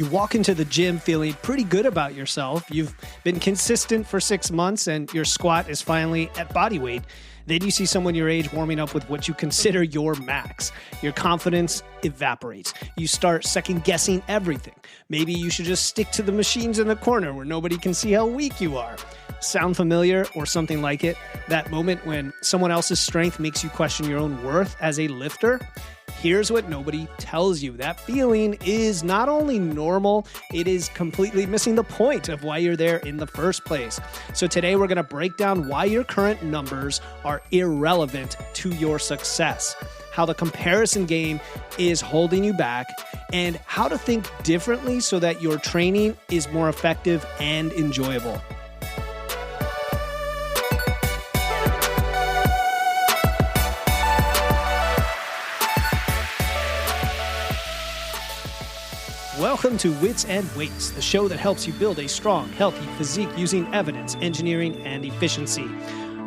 You walk into the gym feeling pretty good about yourself. You've been consistent for 6 months and your squat is finally at body weight. Then you see someone your age warming up with what you consider your max. Your confidence evaporates. You start second guessing everything. Maybe you should just stick to the machines in the corner where nobody can see how weak you are. Sound familiar or something like it? That moment when someone else's strength makes you question your own worth as a lifter? Here's what nobody tells you. That feeling is not only normal, it is completely missing the point of why you're there in the first place. So today we're going to break down why your current numbers are irrelevant to your success, how the comparison game is holding you back, and how to think differently so that your training is more effective and enjoyable. Welcome to Wits and Weights, the show that helps you build a strong, healthy physique using evidence, engineering, and efficiency.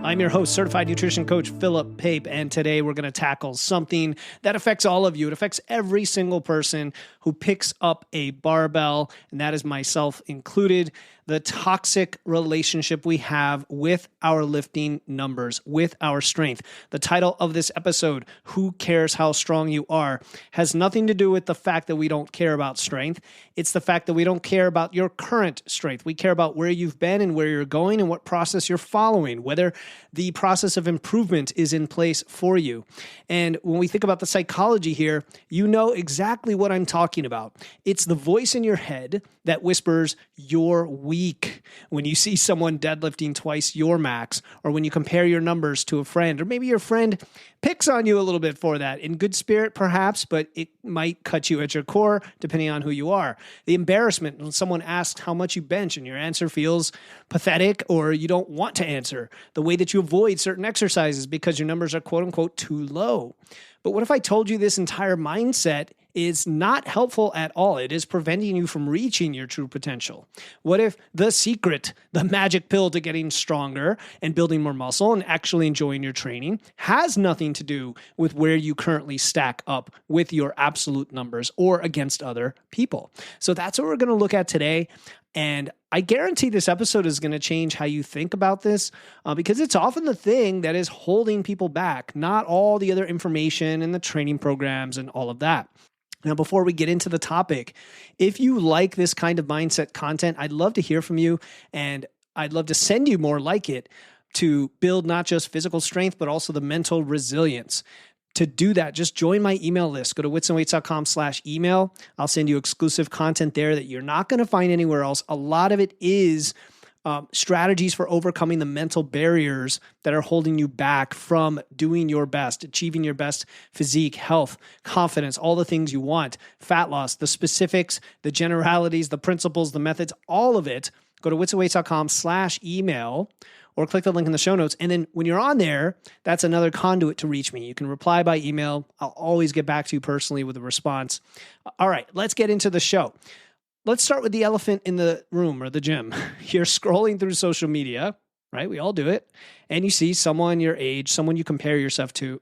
I'm your host, certified nutrition coach Philip Pape, and today we're going to tackle something that affects all of you. It affects every single person who picks up a barbell, and that is myself included. The toxic relationship we have with our lifting numbers, with our strength. The title of this episode, Who Cares How Strong You Are, has nothing to do with the fact that we don't care about strength. It's the fact that we don't care about your current strength. We care about where you've been and where you're going and what process you're following, whether the process of improvement is in place for you. And when we think about the psychology here, you know exactly what I'm talking about. It's the voice in your head that whispers, "You're weak," when you see someone deadlifting twice your max, or when you compare your numbers to a friend, or maybe your friend picks on you a little bit for that, in good spirit perhaps, but it might cut you at your core depending on who you are. The embarrassment when someone asks how much you bench and your answer feels pathetic or you don't want to answer. The way that you avoid certain exercises because your numbers are quote unquote too low. But what if I told you this entire mindset is not helpful at all? It is preventing you from reaching your true potential. What if the secret, the magic pill to getting stronger and building more muscle and actually enjoying your training has nothing to do with where you currently stack up with your absolute numbers or against other people? So that's what we're going to look at today. And I guarantee this episode is going to change how you think about this because it's often the thing that is holding people back, not all the other information and the training programs and all of that. Now, before we get into the topic, if you like this kind of mindset content, I'd love to hear from you, and I'd love to send you more like it to build not just physical strength, but also the mental resilience. To do that, just join my email list. Go to witsandweights.com/email. I'll send you exclusive content there that you're not going to find anywhere else. A lot of it is strategies for overcoming the mental barriers that are holding you back from doing your best, achieving your best physique, health, confidence, all the things you want, fat loss, the specifics, the generalities, the principles, the methods, all of it. Go to witsandweights.com/email or click the link in the show notes. And then when you're on there, that's another conduit to reach me. You can reply by email. I'll always get back to you personally with a response. All right, let's get into the show. Let's start with the elephant in the room or the gym. You're scrolling through social media, right? We all do it. And you see someone your age, someone you compare yourself to,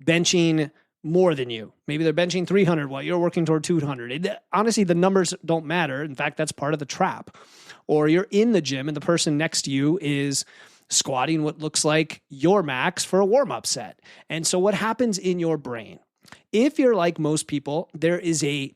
benching more than you. Maybe they're benching 300 while you're working toward 200. Honestly, the numbers don't matter. In fact, that's part of the trap. Or you're in the gym and the person next to you is squatting what looks like your max for a warm-up set. And so what happens in your brain? If you're like most people, there is a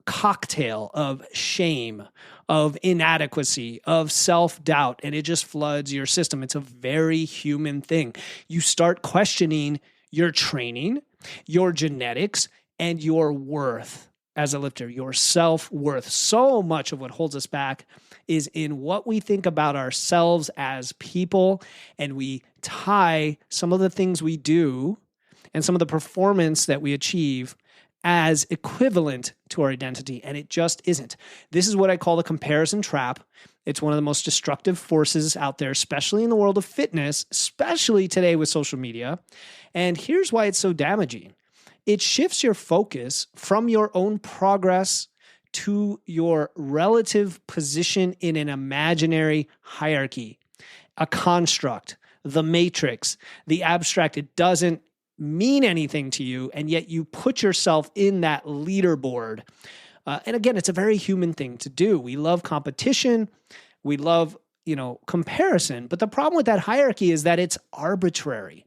cocktail of shame, of inadequacy, of self-doubt, and it just floods your system. It's a very human thing. You start questioning your training, your genetics, and your worth as a lifter, your self-worth. So much of what holds us back is in what we think about ourselves as people, and we tie some of the things we do and some of the performance that we achieve as equivalent to our identity, and it just isn't. This is what I call the comparison trap. It's one of the most destructive forces out there, especially in the world of fitness, especially today with social media. And here's why it's so damaging. It shifts your focus from your own progress to your relative position in an imaginary hierarchy, a construct, the matrix, the abstract. It doesn't mean anything to you, and yet you put yourself in that leaderboard And again, it's a very human thing to do. We love competition. We love, comparison. But the problem with that hierarchy is that it's arbitrary.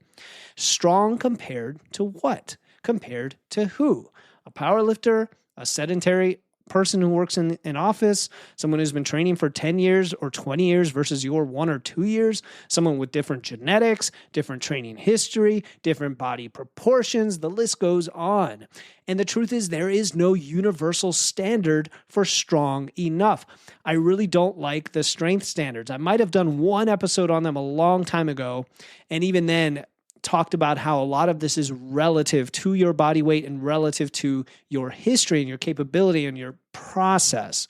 Strong compared to what? Compared to who? A powerlifter, a sedentary person who works in an office, someone who's been training for 10 years or 20 years versus your 1 or 2 years, someone with different genetics, different training history, different body proportions, the list goes on. And the truth is there is no universal standard for strong enough. I really don't like the strength standards. I might have done one episode on them a long time ago, and even then talked about how a lot of this is relative to your body weight and relative to your history and your capability and your process.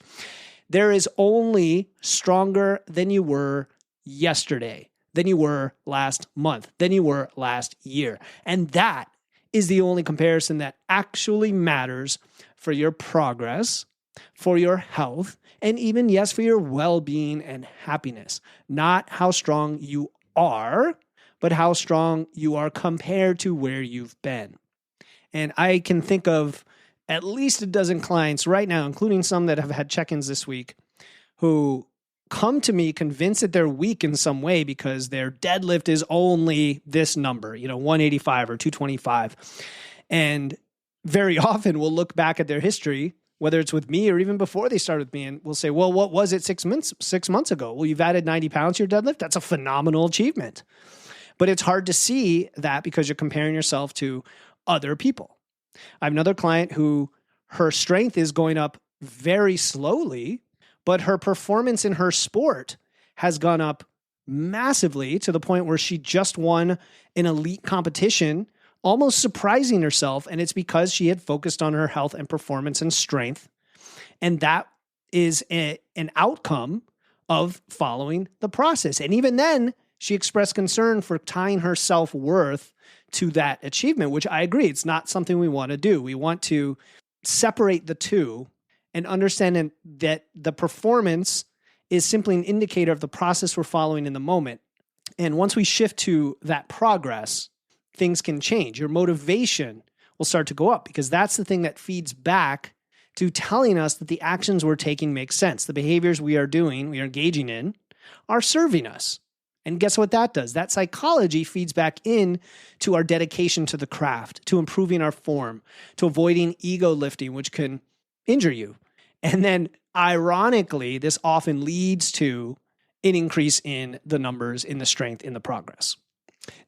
There is only stronger than you were yesterday, than you were last month, than you were last year. And that is the only comparison that actually matters for your progress, for your health, and even, yes, for your well-being and happiness. Not how strong you are, but how strong you are compared to where you've been. And I can think of at least a dozen clients right now, including some that have had check-ins this week, who come to me convinced that they're weak in some way because their deadlift is only this number, 185 or 225. And very often we'll look back at their history, whether it's with me or even before they started with me, and we'll say, well, what was it 6 months ago? Well, you've added 90 pounds to your deadlift. That's a phenomenal achievement. But it's hard to see that because you're comparing yourself to other people. I have another client who her strength is going up very slowly, but her performance in her sport has gone up massively to the point where she just won an elite competition, almost surprising herself. And it's because she had focused on her health and performance and strength. And that is an outcome of following the process. And even then, she expressed concern for tying her self-worth to that achievement, which I agree, it's not something we want to do. We want to separate the two and understand that the performance is simply an indicator of the process we're following in the moment. And once we shift to that progress, things can change. Your motivation will start to go up because that's the thing that feeds back to telling us that the actions we're taking make sense. The behaviors we are engaging in, are serving us. And guess what that does? That psychology feeds back in to our dedication to the craft, to improving our form, to avoiding ego lifting, which can injure you. And then ironically, this often leads to an increase in the numbers, in the strength, in the progress.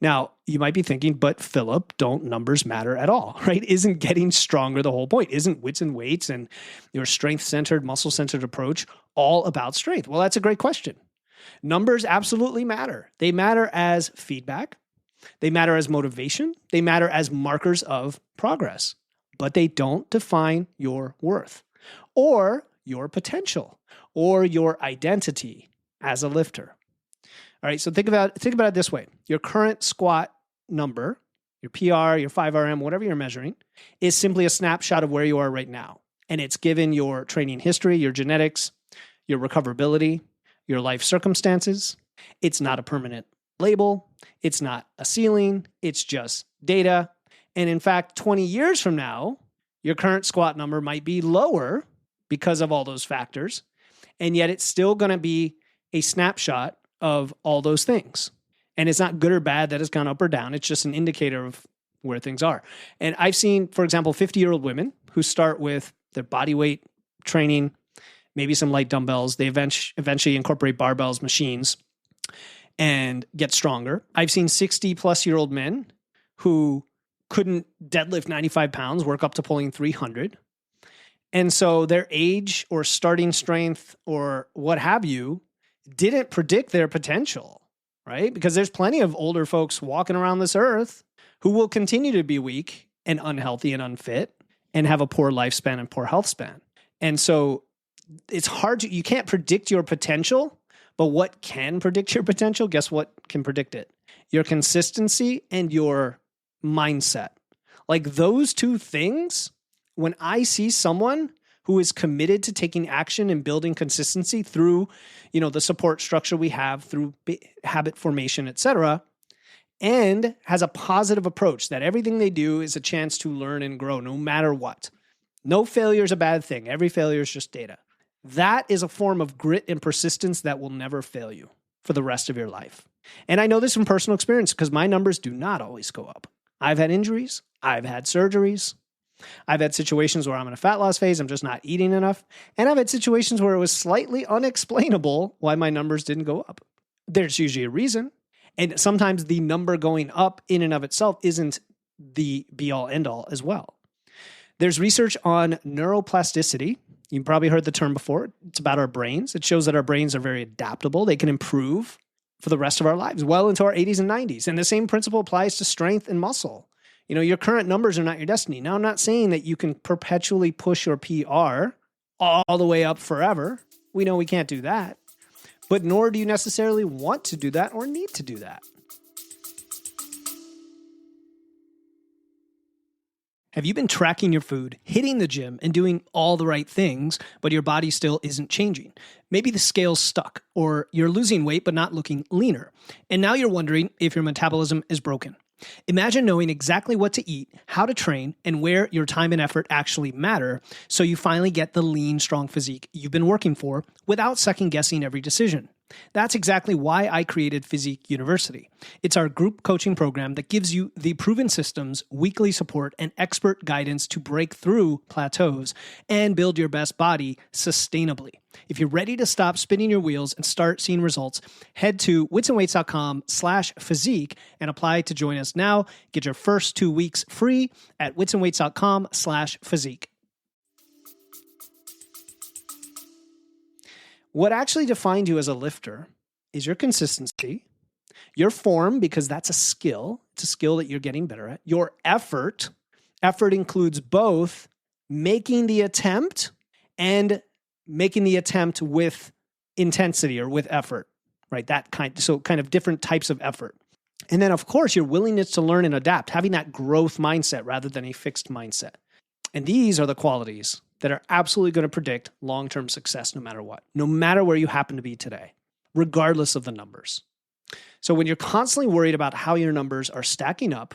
Now, you might be thinking, but Philip, don't numbers matter at all, right? Isn't getting stronger the whole point? Isn't wits and weights and your strength-centered, muscle-centered approach all about strength? Well, that's a great question. Numbers absolutely matter. They matter as feedback. They matter as motivation. They matter as markers of progress, but they don't define your worth or your potential or your identity as a lifter. All right, so think about it this way. Your current squat number, your PR, your 5RM, whatever you're measuring, is simply a snapshot of where you are right now. And it's given your training history, your genetics, your recoverability, your life circumstances. It's not a permanent label. It's not a ceiling. It's just data. And in fact, 20 years from now, your current squat number might be lower because of all those factors. And yet it's still going to be a snapshot of all those things. And it's not good or bad that it's gone up or down. It's just an indicator of where things are. And I've seen, for example, 50-year-old women who start with their body weight training, maybe some light dumbbells. They eventually incorporate barbells, machines, and get stronger. I've seen 60-plus-year-old men who couldn't deadlift 95 pounds, work up to pulling 300. And so their age or starting strength or what have you didn't predict their potential, right? Because there's plenty of older folks walking around this earth who will continue to be weak and unhealthy and unfit and have a poor lifespan and poor health span. And so it's hard you can't predict your potential, but what can predict your potential? Guess what can predict it? Your consistency and your mindset. Like those two things, when I see someone who is committed to taking action and building consistency through, the support structure we have, through habit formation, et cetera, and has a positive approach that everything they do is a chance to learn and grow no matter what. No failure is a bad thing. Every failure is just data. That is a form of grit and persistence that will never fail you for the rest of your life. And I know this from personal experience because my numbers do not always go up. I've had injuries. I've had surgeries. I've had situations where I'm in a fat loss phase. I'm just not eating enough. And I've had situations where it was slightly unexplainable why my numbers didn't go up. There's usually a reason. And sometimes the number going up in and of itself isn't the be-all, end-all as well. There's research on neuroplasticity. You've probably heard the term before. It's about our brains. It shows that our brains are very adaptable. They can improve for the rest of our lives, well into our 80s and 90s. And the same principle applies to strength and muscle. You know, your current numbers are not your destiny. Now, I'm not saying that you can perpetually push your PR all the way up forever. We know we can't do that. But nor do you necessarily want to do that or need to do that. Have you been tracking your food, hitting the gym, and doing all the right things, but your body still isn't changing? Maybe the scale's stuck, or you're losing weight but not looking leaner. And now you're wondering if your metabolism is broken. Imagine knowing exactly what to eat, how to train, and where your time and effort actually matter, so you finally get the lean, strong physique you've been working for without second-guessing every decision. That's exactly why I created Physique University. It's our group coaching program that gives you the proven systems, weekly support, and expert guidance to break through plateaus and build your best body sustainably. If you're ready to stop spinning your wheels and start seeing results, head to witsandweights.com/physique and apply to join us now. Get your first 2 weeks free at witsandweights.com/physique. What actually defines you as a lifter is your consistency, your form, because that's a skill. It's a skill that you're getting better at. Your effort. Effort includes both making the attempt and making the attempt with intensity or with effort, right? So kind of different types of effort. And then, of course, your willingness to learn and adapt, having that growth mindset rather than a fixed mindset. And these are the qualities that are absolutely going to predict long-term success no matter what, no matter where you happen to be today, regardless of the numbers. So when you're constantly worried about how your numbers are stacking up,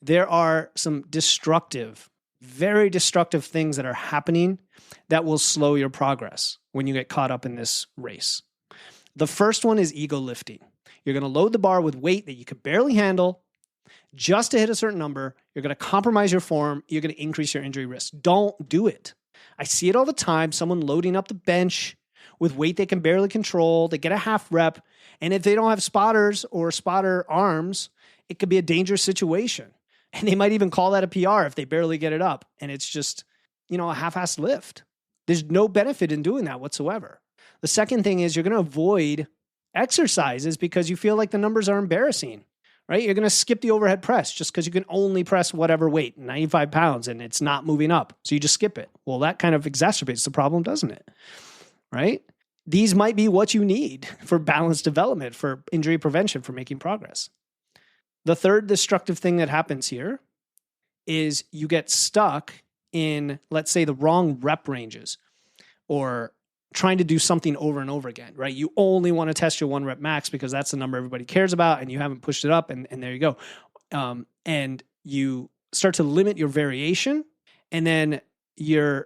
there are some destructive, very destructive things that are happening that will slow your progress when you get caught up in this race. The first one is ego lifting. You're going to load the bar with weight that you could barely handle just to hit a certain number. You're going to compromise your form. You're going to increase your injury risk. Don't do it. I see it all the time. Someone loading up the bench with weight they can barely control. They get a half rep. And if they don't have spotters or spotter arms, it could be a dangerous situation. And they might even call that a PR if they barely get it up. And it's just, a half-assed lift. There's no benefit in doing that whatsoever. The second thing is you're going to avoid exercises because you feel like the numbers are embarrassing, right? You're going to skip the overhead press just because you can only press whatever weight, 95 pounds, and it's not moving up. So you just skip it. Well, that kind of exacerbates the problem, doesn't it? Right? These might be what you need for balanced development, for injury prevention, for making progress. The third destructive thing that happens here is you get stuck in, let's say, the wrong rep ranges or trying to do something over and over again, right? You only want to test your 1 rep max because that's the number everybody cares about and you haven't pushed it up and there you go. And you start to limit your variation and then you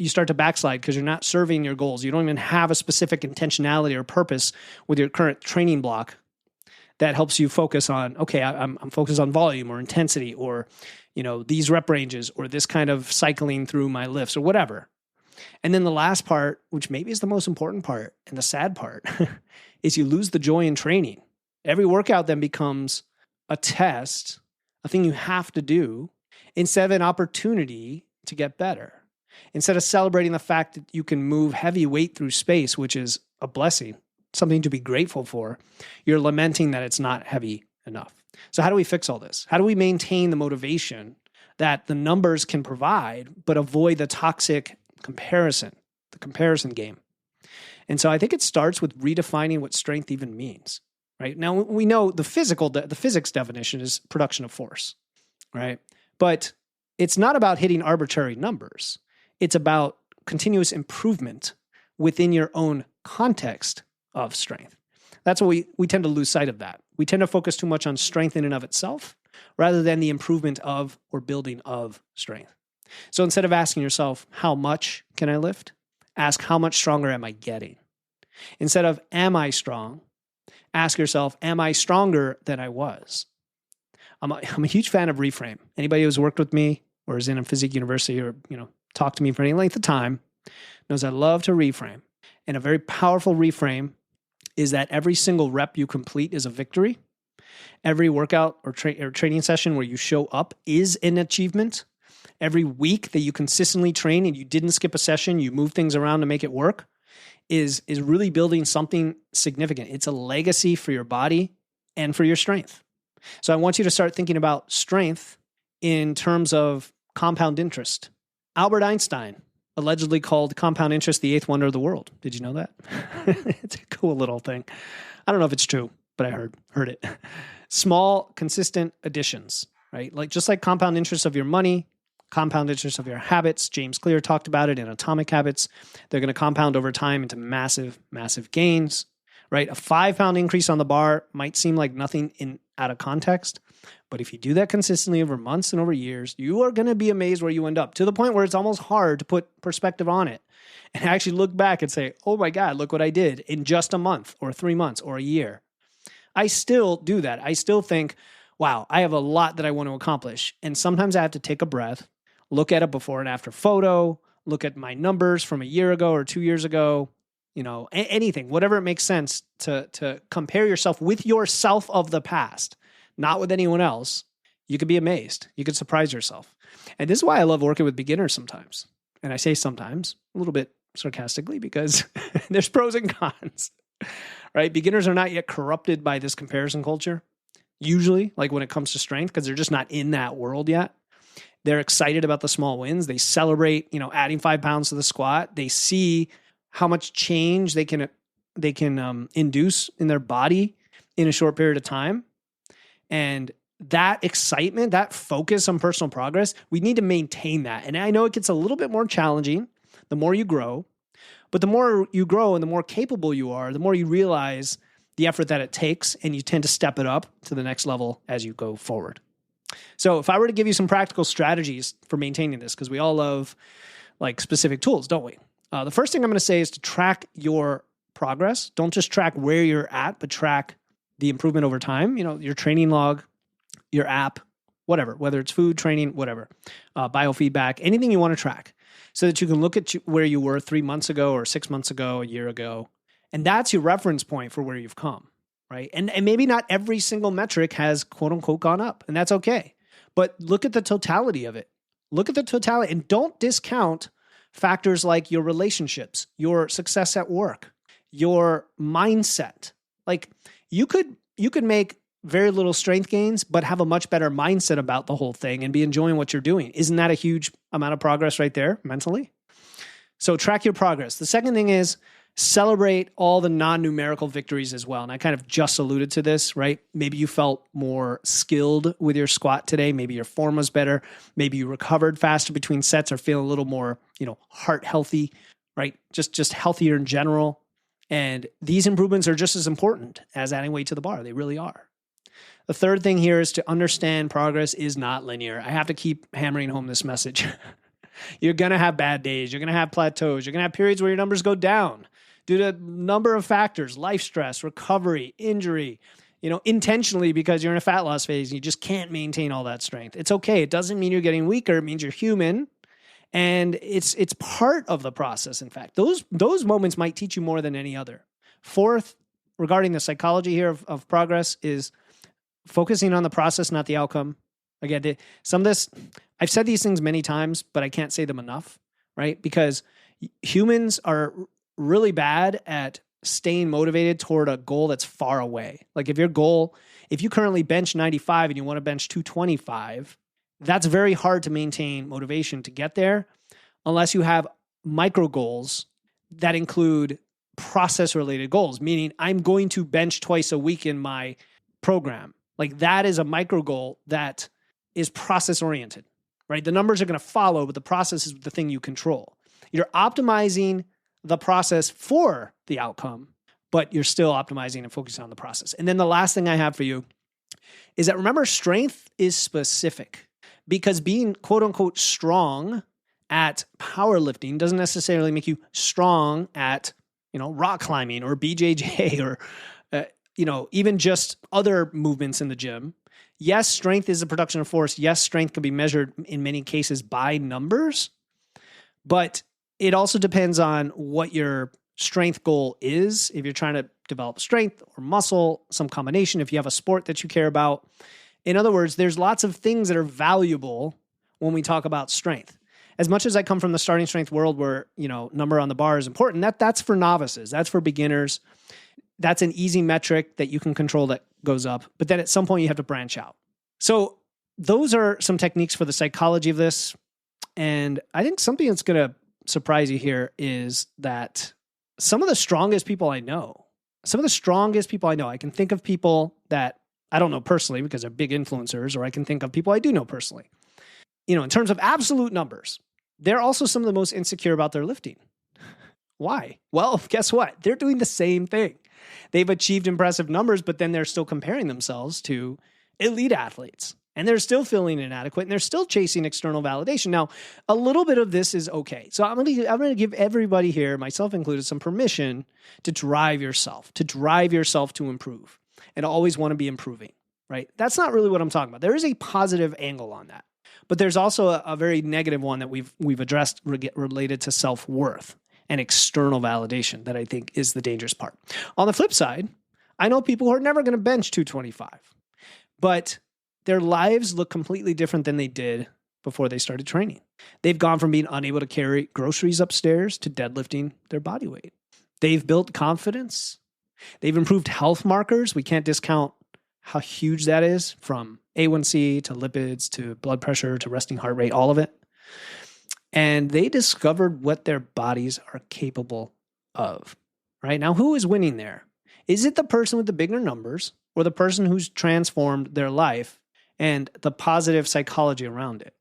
start to backslide because you're not serving your goals. You don't even have a specific intentionality or purpose with your current training block that helps you focus on, okay, I'm focused on volume or intensity or, these rep ranges or this kind of cycling through my lifts or whatever. And then the last part, which maybe is the most important part and the sad part, is you lose the joy in training. Every workout then becomes a test, a thing you have to do, instead of an opportunity to get better. Instead of celebrating the fact that you can move heavy weight through space, which is a blessing, something to be grateful for, you're lamenting that it's not heavy enough. So how do we fix all this? How do we maintain the motivation that the numbers can provide, but avoid the toxic comparison, the comparison game? And so I think it starts with redefining what strength even means, right? Now we know the physics definition is production of force, right? But it's not about hitting arbitrary numbers. It's about continuous improvement within your own context of strength. That's what we tend to lose sight of that. We tend to focus too much on strength in and of itself rather than the improvement of or building of strength. So instead of asking yourself, how much can I lift? Ask, how much stronger am I getting? Instead of, am I strong? Ask yourself, am I stronger than I was? I'm a huge fan of Reframe. Anybody who's worked with me or is in a physique university or, talked to me for any length of time knows I love to reframe. And a very powerful reframe is that every single rep you complete is a victory. Every workout or training session where you show up is an achievement. Every week that you consistently train and you didn't skip a session, you move things around to make it work, is really building something significant. It's a legacy for your body and for your strength. So I want you to start thinking about strength in terms of compound interest. Albert Einstein allegedly called compound interest the eighth wonder of the world. Did you know that? It's a cool little thing. I don't know if it's true, but I heard it. Small, consistent additions, right? Just like compound interest of your money, compound interest of your habits. James Clear talked about it in Atomic Habits. They're going to compound over time into massive, massive gains, right? A 5-pound increase on the bar might seem like nothing out of context, but if you do that consistently over months and over years, you are going to be amazed where you end up, to the point where it's almost hard to put perspective on it and actually look back and say, oh my God, look what I did in just a month or 3 months or a year. I still do that. I still think, wow, I have a lot that I want to accomplish. And sometimes I have to take a breath, look at a before and after photo, look at my numbers from a year ago or 2 years ago, anything, whatever it makes sense to compare yourself with yourself of the past, not with anyone else. You could be amazed. You could surprise yourself. And this is why I love working with beginners sometimes. And I say sometimes, a little bit sarcastically, because there's pros and cons, right? Beginners are not yet corrupted by this comparison culture, usually, like when it comes to strength, because they're just not in that world yet. They're excited about the small wins. They celebrate, adding 5 pounds to the squat. They see how much change they can induce in their body in a short period of time. And that excitement, that focus on personal progress, we need to maintain that. And I know it gets a little bit more challenging the more you grow, but the more you grow and the more capable you are, the more you realize the effort that it takes, and you tend to step it up to the next level as you go forward. So if I were to give you some practical strategies for maintaining this, because we all love specific tools, don't we? The first thing I'm going to say is to track your progress. Don't just track where you're at, but track the improvement over time. Your training log, your app, whatever, whether it's food, training, whatever, biofeedback, anything you want to track, so that you can look at where you were 3 months ago or 6 months ago, a year ago. And that's your reference point for where you've come, right? And maybe not every single metric has quote unquote gone up, and that's okay. But look at the totality of it. Look at the totality, and don't discount factors like your relationships, your success at work, your mindset. You could make very little strength gains, but have a much better mindset about the whole thing and be enjoying what you're doing. Isn't that a huge amount of progress right there mentally? So track your progress. The second thing is celebrate all the non-numerical victories as well. And I kind of just alluded to this, right? Maybe you felt more skilled with your squat today. Maybe your form was better. Maybe you recovered faster between sets or feeling a little more, heart healthy, right? Just healthier in general. And these improvements are just as important as adding weight to the bar. They really are. The third thing here is to understand progress is not linear. I have to keep hammering home this message. You're going to have bad days. You're going to have plateaus. You're going to have periods where your numbers go down due to a number of factors: life stress, recovery, injury, intentionally because you're in a fat loss phase and you just can't maintain all that strength. It's okay. It doesn't mean you're getting weaker. It means you're human. And it's part of the process. In fact, those moments might teach you more than any other. Fourth, regarding the psychology here of progress, is focusing on the process, not the outcome. Again, some of this, I've said these things many times, but I can't say them enough, right? Because humans are really bad at staying motivated toward a goal that's far away. If you currently bench 95 and you want to bench 225, that's very hard to maintain motivation to get there unless you have micro goals that include process-related goals, meaning I'm going to bench twice a week in my program. That is a micro goal that is process-oriented, right? The numbers are going to follow, but the process is the thing you control. You're optimizing the process for the outcome, but you're still optimizing and focusing on the process. And then the last thing I have for you is that, remember, strength is specific. because being quote unquote strong at powerlifting doesn't necessarily make you strong at, rock climbing or BJJ or, even just other movements in the gym. Yes, strength is a production of force. Yes, strength can be measured in many cases by numbers, but it also depends on what your strength goal is. If you're trying to develop strength or muscle, some combination, if you have a sport that you care about. In other words, there's lots of things that are valuable when we talk about strength. As much as I come from the starting strength world where, number on the bar is important, that's for novices. That's for beginners. That's an easy metric that you can control that goes up. But then at some point you have to branch out. So those are some techniques for the psychology of this. And I think something that's going to surprise you here is that some of the strongest people I know, I can think of people that I don't know personally because they're big influencers, or I can think of people I do know personally. In terms of absolute numbers, they're also some of the most insecure about their lifting. Why? Well, guess what? They're doing the same thing. They've achieved impressive numbers, but then they're still comparing themselves to elite athletes. And they're still feeling inadequate, and they're still chasing external validation. Now, a little bit of this is okay. So I'm going to give everybody here, myself included, some permission to drive yourself to improve and always want to be improving, right? That's not really what I'm talking about. There is a positive angle on that. But there's also a very negative one that we've addressed related to self-worth and external validation that I think is the dangerous part. On the flip side, I know people who are never going to bench 225, but their lives look completely different than they did before they started training. They've gone from being unable to carry groceries upstairs to deadlifting their body weight. They've built confidence. They've improved health markers. We can't discount how huge that is, from A1C to lipids to blood pressure to resting heart rate, all of it. And they discovered what their bodies are capable of, right? Now, who is winning there? Is it the person with the bigger numbers or the person who's transformed their life and the positive psychology around it?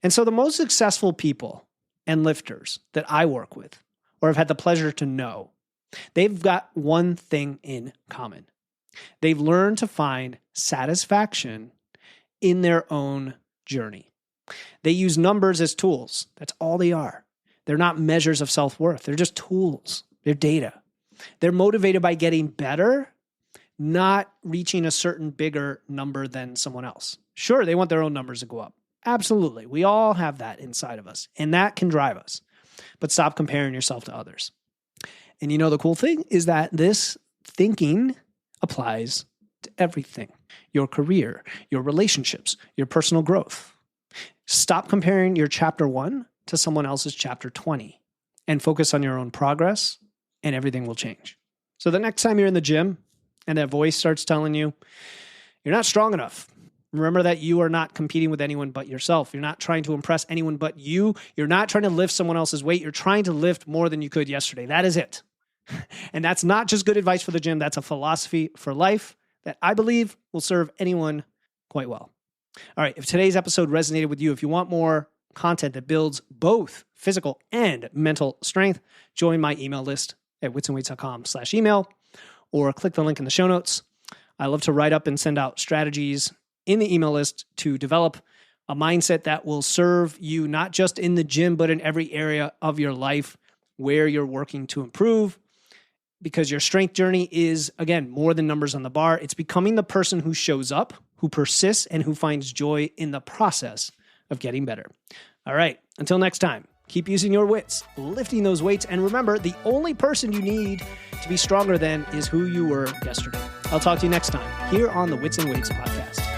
And so the most successful people and lifters that I work with or have had the pleasure to know, they've got one thing in common. They've learned to find satisfaction in their own journey. They use numbers as tools. That's all they are. They're not measures of self-worth. They're just tools. They're data. They're motivated by getting better, not reaching a certain bigger number than someone else. Sure, they want their own numbers to go up. Absolutely. We all have that inside of us, and that can drive us. But stop comparing yourself to others. And the cool thing is that this thinking applies to everything. Your career, your relationships, your personal growth. Stop comparing your chapter 1 to someone else's chapter 20 and focus on your own progress, and everything will change. So the next time you're in the gym and that voice starts telling you you're not strong enough, remember that you are not competing with anyone but yourself. You're not trying to impress anyone but you. You're not trying to lift someone else's weight. You're trying to lift more than you could yesterday. That is it. And that's not just good advice for the gym. That's a philosophy for life that I believe will serve anyone quite well. All right. If today's episode resonated with you, if you want more content that builds both physical and mental strength, join my email list at witsandweights.com/email or click the link in the show notes. I love to write up and send out strategies in the email list to develop a mindset that will serve you not just in the gym, but in every area of your life where you're working to improve. Because your strength journey is, again, more than numbers on the bar. It's becoming the person who shows up, who persists, and who finds joy in the process of getting better. All right, until next time, keep using your wits, lifting those weights, and remember, the only person you need to be stronger than is who you were yesterday. I'll talk to you next time here on the Wits and Weights podcast.